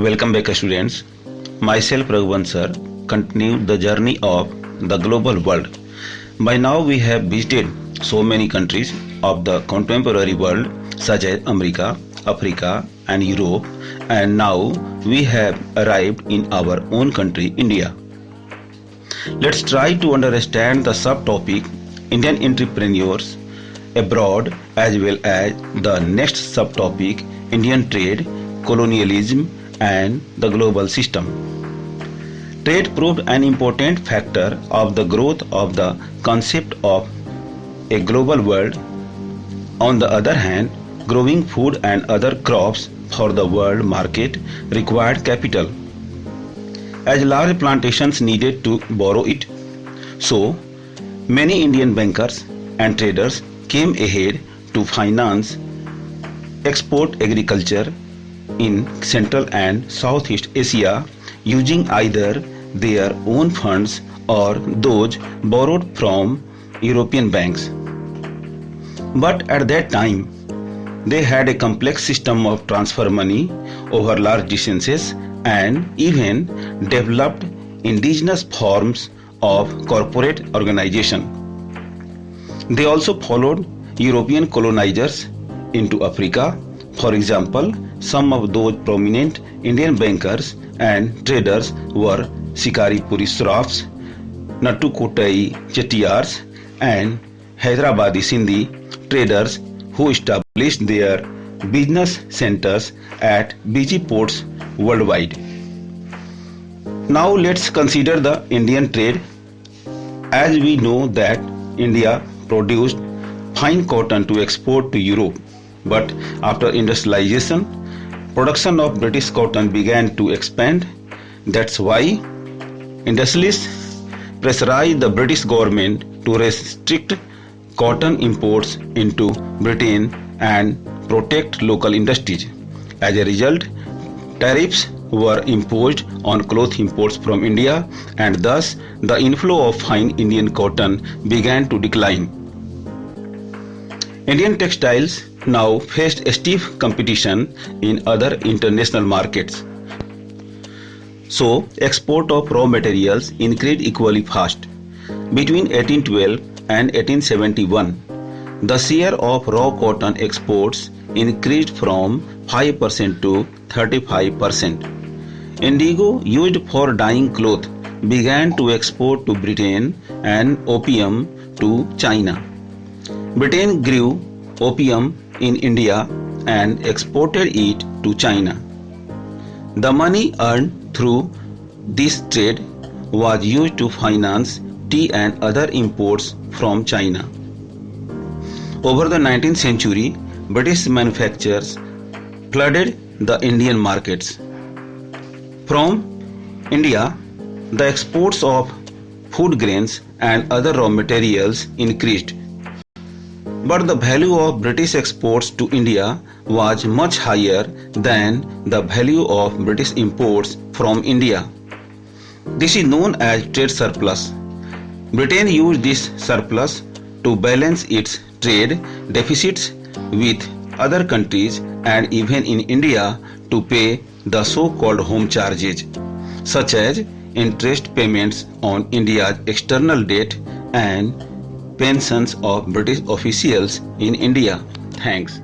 Welcome back, students. Myself, Raghuvan sir, continue the journey of the global world. By now, we have visited so many countries of the contemporary world, such as America, Africa, and Europe, and now we have arrived in our own country, India. Let's try to understand the subtopic Indian entrepreneurs abroad as well as the next subtopic Indian trade, colonialism, and the global system. Trade proved an important factor of the growth of the concept of a global world. On the other hand, growing food and other crops for the world market required capital, as large plantations needed to borrow it. So, many Indian bankers and traders came ahead to finance export agriculture in Central and Southeast Asia using either their own funds or those borrowed from European banks. But at that time, they had a complex system of transfer money over large distances and even developed indigenous forms of corporate organization. They also followed European colonizers into Africa. For example, some of those prominent Indian bankers and traders were Shikaripuri Srafs, Natukotai Chettiars, and Hyderabadi Sindhi traders who established their business centers at busy ports worldwide. Now let's consider the Indian trade. As we know that India produced fine cotton to export to Europe, but after industrialization, production of British cotton began to expand. That's why industrialists pressurized the British government to restrict cotton imports into Britain and protect local industries. As a result, tariffs were imposed on cloth imports from India, and thus the inflow of fine Indian cotton began to decline. Indian textiles now faced stiff competition in other international markets. So, export of raw materials increased equally fast. Between 1812 and 1871, the share of raw cotton exports increased from 5% to 35%. Indigo used for dyeing cloth began to export to Britain and opium to China. Britain grew opium in India and exported it to China. The money earned through this trade was used to finance tea and other imports from China. Over the 19th century, British manufacturers flooded the Indian markets. From India, the exports of food grains and other raw materials increased. But the value of British exports to India was much higher than the value of British imports from India. This is known as trade surplus. Britain used this surplus to balance its trade deficits with other countries and even in India to pay the so-called home charges, such as interest payments on India's external debt and pensions of British officials in India. Thanks.